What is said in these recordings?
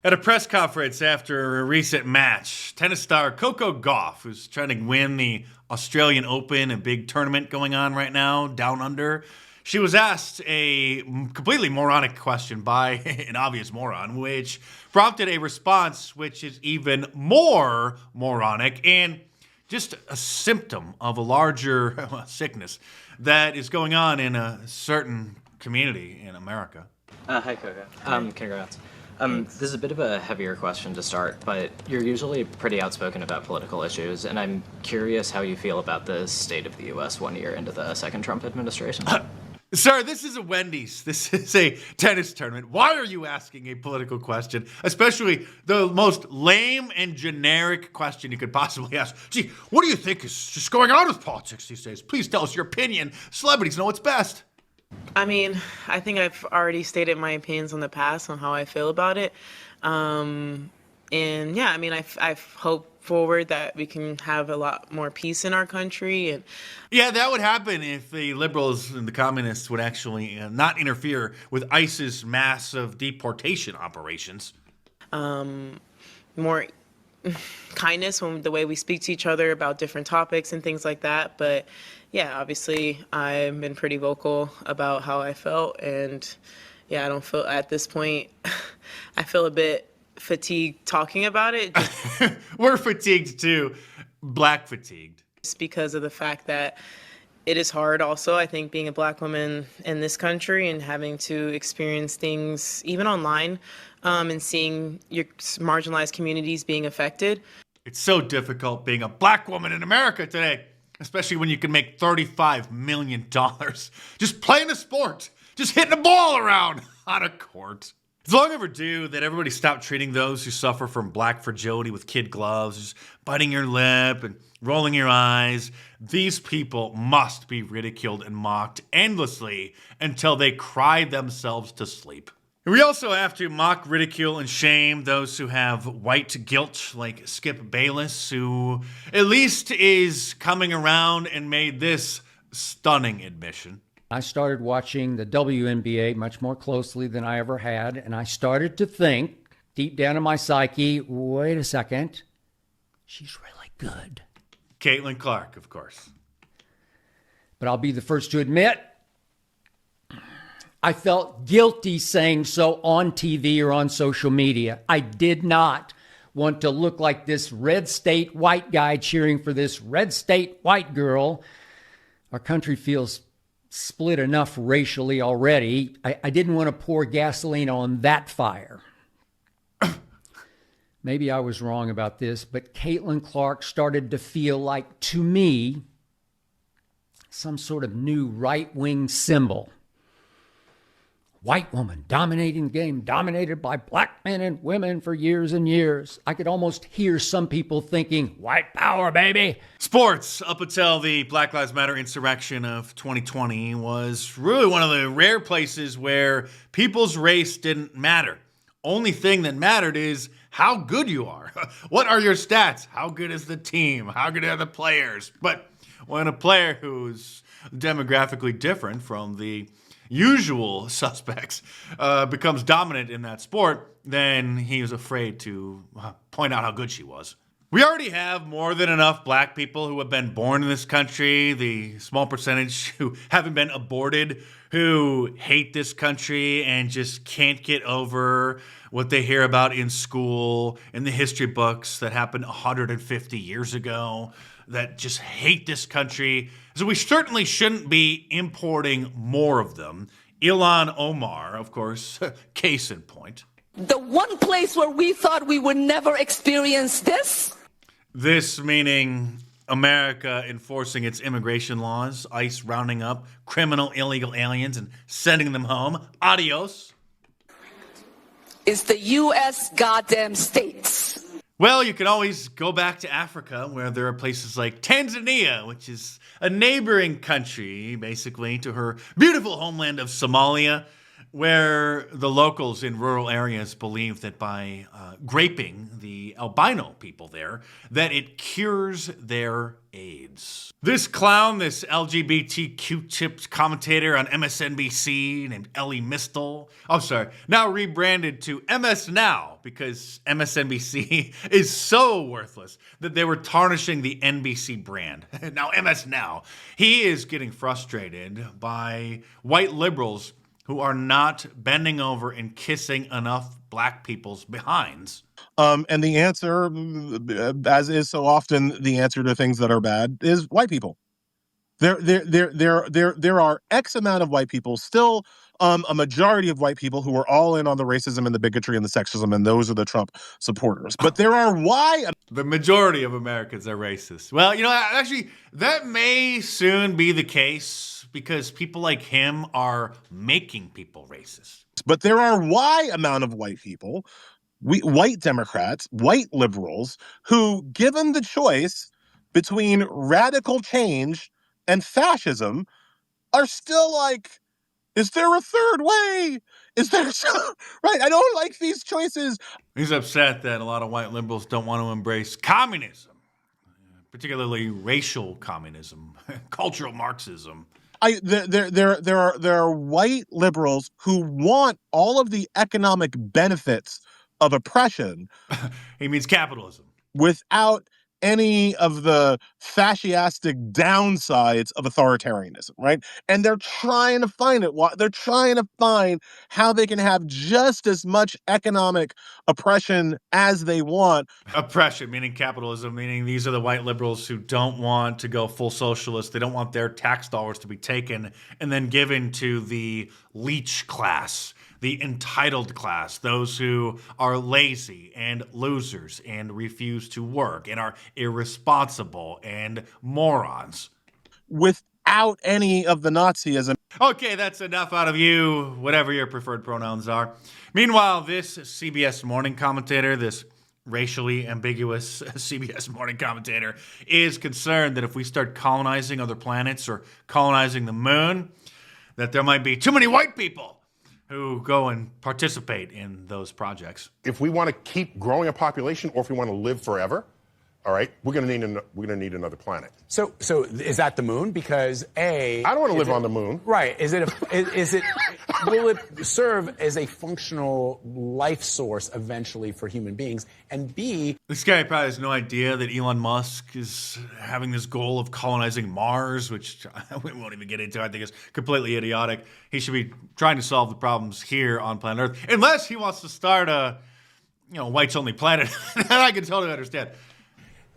At a press conference after a recent match, tennis star Coco Gauff, who's trying to win the Australian Open, a big tournament going on right now, down under, she was asked a completely moronic question by an obvious moron, which prompted a response which is even more moronic and just a symptom of a larger sickness that is going on in a certain community in America. Hi, Coco. Congrats. This is a bit of a heavier question to start, but you're usually pretty outspoken about political issues, and I'm curious how you feel about the state of the U.S. 1 year into the second Trump administration. Sir, this is a Wendy's. This is a tennis tournament. Why are you asking a political question? Especially the most lame and generic question you could possibly ask. Gee, what do you think is just going on with politics these days? Please tell us your opinion. Celebrities know what's best. I mean, I think I've already stated my opinions in the past on how I feel about it. And yeah, I mean, I've hoped forward that we can have a lot more peace in our country. And yeah, that would happen if the liberals and the communists would actually not interfere with ICE's massive deportation operations. More kindness when the way we speak to each other about different topics and things like that. But yeah, obviously I've been pretty vocal about how I felt, and yeah, I don't feel at this point, I feel a bit fatigued talking about it. We're fatigued too, black fatigued. Just because of the fact that it is hard also, I think, being a black woman in this country and having to experience things even online and seeing your marginalized communities being affected. It's so difficult being a black woman in America today, especially when you can make $35 million just playing a sport, just hitting a ball around on a court. It's long overdue that everybody stop treating those who suffer from black fragility with kid gloves, just biting your lip and rolling your eyes. These people must be ridiculed and mocked endlessly until they cry themselves to sleep. We also have to mock, ridicule, and shame those who have white guilt, like Skip Bayless, who at least is coming around and made this stunning admission. I started watching the WNBA much more closely than I ever had, and I started to think, deep down in my psyche, wait a second, she's really good. Caitlin Clark, of course. But I'll be the first to admit, I felt guilty saying so on TV or on social media. I did not want to look like this red state white guy cheering for this red state white girl. Our country feels split enough racially already. I didn't want to pour gasoline on that fire. Maybe I was wrong about this, but Caitlin Clark started to feel like, to me, some sort of new right-wing symbol. White woman dominating the game, dominated by black men and women for years and years. I could almost hear some people thinking, white power, baby. Sports, up until the Black Lives Matter insurrection of 2020, was really one of the rare places where people's race didn't matter. Only thing that mattered is how good you are. What are your stats? How good is the team? How good are the players? But when a player who's demographically different from the usual suspects becomes dominant in that sport, then he was afraid to point out how good she was. We already have more than enough black people who have been born in this country, the small percentage who haven't been aborted, who hate this country and just can't get over what they hear about in school, in the history books that happened 150 years ago, that just hate this country. So we certainly shouldn't be importing more of them. Ilhan Omar, of course, case in point. The one place where we thought we would never experience this. This meaning America enforcing its immigration laws, ICE rounding up criminal illegal aliens and sending them home. Adios. Is the U.S. goddamn states. Well, you can always go back to Africa, where there are places like Tanzania, which is a neighboring country, basically, to her beautiful homeland of Somalia. where the locals in rural areas believe that by graping the albino people there, that it cures their AIDS. This clown, this LGBTQ tipped commentator on MSNBC named Ellie Mistel, now rebranded to MS Now because MSNBC is so worthless that they were tarnishing the NBC brand. Now MS Now. He is getting frustrated by white liberals who are not bending over and kissing enough black people's behinds. And the answer, as is so often the answer to things that are bad, is white people. There are X amount of white people, still a majority of white people who are all in on the racism and the bigotry and the sexism, and those are the Trump supporters. But there are the majority of Americans are racist. Well, actually, that may soon be the case because people like him are making people racist. But there are Y amount of white people, white Democrats, white liberals, who, given the choice between radical change and fascism, are still like, is there a third way? Is there right? I don't like these choices. He's upset that a lot of white liberals don't want to embrace communism, particularly racial communism, cultural Marxism. There are white liberals who want all of the economic benefits of oppression. He means capitalism. Without any of the fascistic downsides of authoritarianism, right? And they're trying to find it. They're trying to find how they can have just as much economic oppression as they want. Oppression, meaning capitalism, meaning these are the white liberals who don't want to go full socialist. They don't want their tax dollars to be taken and then given to the leech class, the entitled class, those who are lazy and losers and refuse to work and are irresponsible and morons. Without any of the Nazism. Okay, that's enough out of you, whatever your preferred pronouns are. Meanwhile, this CBS morning commentator, this racially ambiguous CBS morning commentator, is concerned that if we start colonizing other planets or colonizing the moon, that there might be too many white people who go and participate in those projects. If we want to keep growing a population, or if we want to live forever, all right, we're going to need another planet. So is that the moon? Because I don't want to live on the moon. Right? Will it serve as a functional life source eventually for human beings? And B, this guy probably has no idea that Elon Musk is having this goal of colonizing Mars, which we won't even get into. I think is completely idiotic. He should be trying to solve the problems here on planet Earth, unless he wants to start a whites only planet. That I can totally understand.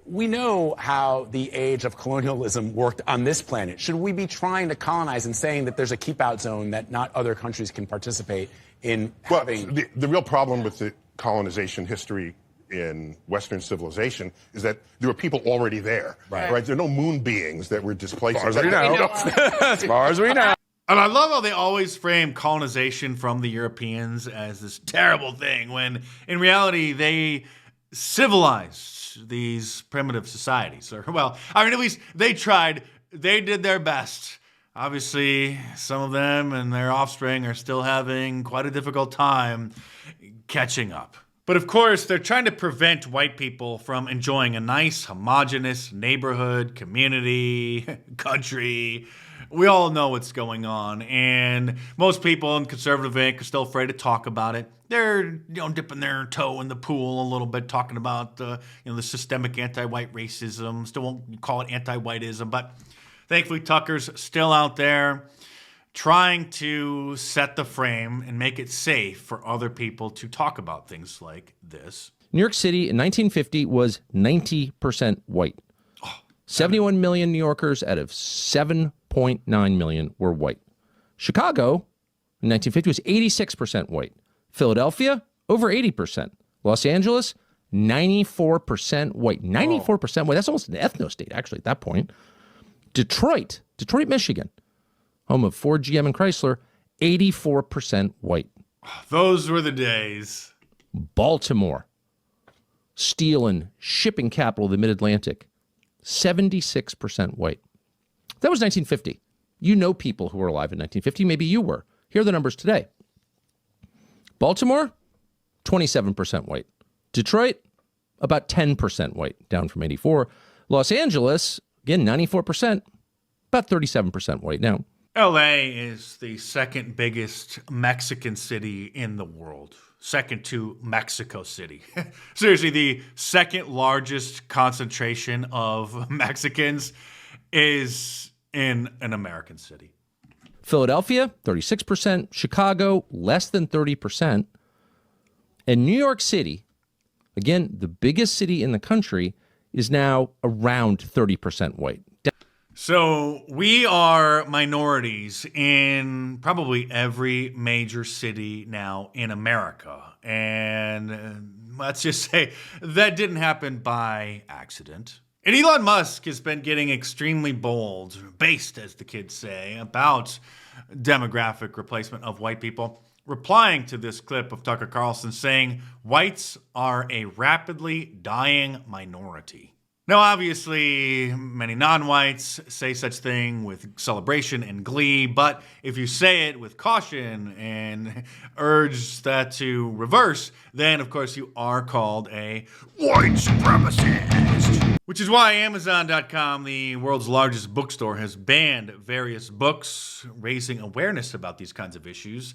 We know how the age of colonialism worked on this planet. Should we be trying to colonize and saying that there's a keep-out zone that not other countries can participate in having? Well, the real problem with the colonization history in Western civilization is that there were people already there. Right? There are no moon beings that were displaced. As far as we know. As far as we know. And I love how they always frame colonization from the Europeans as this terrible thing, when in reality they civilized these primitive societies. Or, well, I mean, at least they tried. They did their best. Obviously, some of them and their offspring are still having quite a difficult time catching up. But of course, they're trying to prevent white people from enjoying a nice, homogenous neighborhood, community, country. We all know what's going on, and most people in conservative Inc. are still afraid to talk about it. They're, dipping their toe in the pool a little bit, talking about the systemic anti-white racism. Still won't call it anti-whiteism, but thankfully Tucker's still out there trying to set the frame and make it safe for other people to talk about things like this. New York City in 1950 was 90% white. 71 million New Yorkers out of 7.9 million were white. Chicago in 1950 was 86% white. Philadelphia, over 80%. Los Angeles, 94% white. 94% white. That's almost an ethno-state, actually, at that point. Detroit, Michigan, home of Ford, GM, and Chrysler, 84% white. Those were the days. Baltimore, steel and shipping capital of the Mid-Atlantic, 76% white. That was 1950. You know people who were alive in 1950. Maybe you were. Here are the numbers today. Baltimore, 27% white. Detroit, about 10% white, down from 84. Los Angeles, again, 94%, about 37% white now. LA is the second biggest Mexican city in the world, second to Mexico City. Seriously, the second largest concentration of Mexicans is in an American city. Philadelphia, 36%. Chicago, less than 30%. And New York City, again, the biggest city in the country, is now around 30% white. So we are minorities in probably every major city now in America. And let's just say that didn't happen by accident. And Elon Musk has been getting extremely bold, based, as the kids say, about demographic replacement of white people, replying to this clip of Tucker Carlson saying whites are a rapidly dying minority. Now, obviously, many non-whites say such thing with celebration and glee, but if you say it with caution and urge that to reverse, then, of course, you are called a white supremacist. Which is why Amazon.com, the world's largest bookstore, has banned various books raising awareness about these kinds of issues.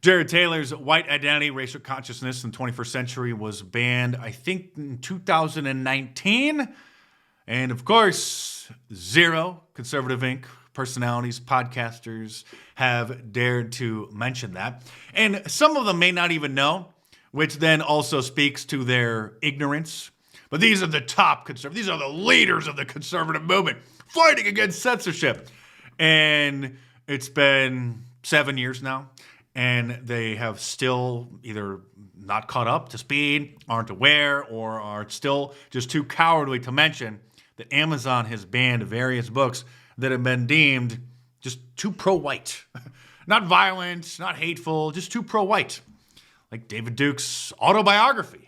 Jared Taylor's White Identity, Racial Consciousness in the 21st Century was banned, I think, in 2019. And of course, zero Conservative Inc. personalities, podcasters have dared to mention that. And some of them may not even know, which then also speaks to their ignorance. But these are the top conservatives. These are the leaders of the conservative movement fighting against censorship. And it's been 7 years now. And they have still either not caught up to speed, aren't aware, or are still just too cowardly to mention that Amazon has banned various books that have been deemed just too pro-white. Not violent, not hateful, just too pro-white. Like David Duke's autobiography,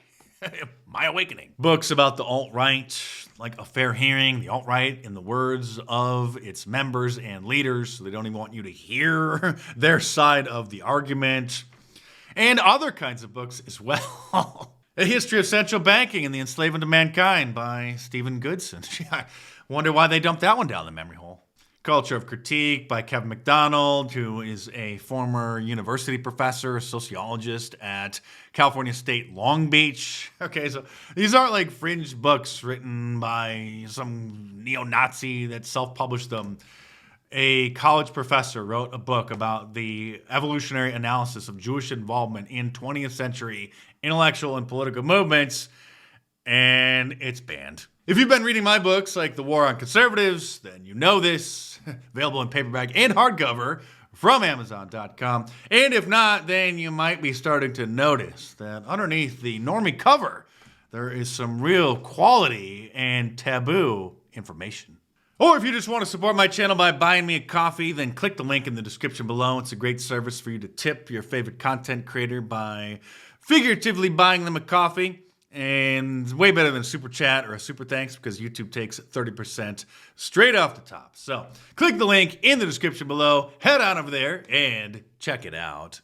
My Awakening. Books about the alt-right, like A Fair Hearing, the alt-right, in the words of its members and leaders, so they don't even want you to hear their side of the argument. And other kinds of books as well. A History of Central Banking and the Enslavement of Mankind by Stephen Goodson. I wonder why they dumped that one down the memory hole. Culture of Critique by Kevin McDonald, who is a former university professor, a sociologist at California State Long Beach. Okay, so these aren't like fringe books written by some neo-Nazi that self-published them. A college professor wrote a book about the evolutionary analysis of Jewish involvement in 20th century intellectual and political movements, and it's banned. If you've been reading my books like The War on Conservatives, then you know this. Available in paperback and hardcover from Amazon.com. And if not, then you might be starting to notice that underneath the normie cover, there is some real quality and taboo information. Or if you just want to support my channel by buying me a coffee, then click the link in the description below. It's a great service for you to tip your favorite content creator by figuratively buying them a coffee. And it's way better than a super chat or a super thanks because YouTube takes 30% straight off the top. So click the link in the description below, head on over there and check it out.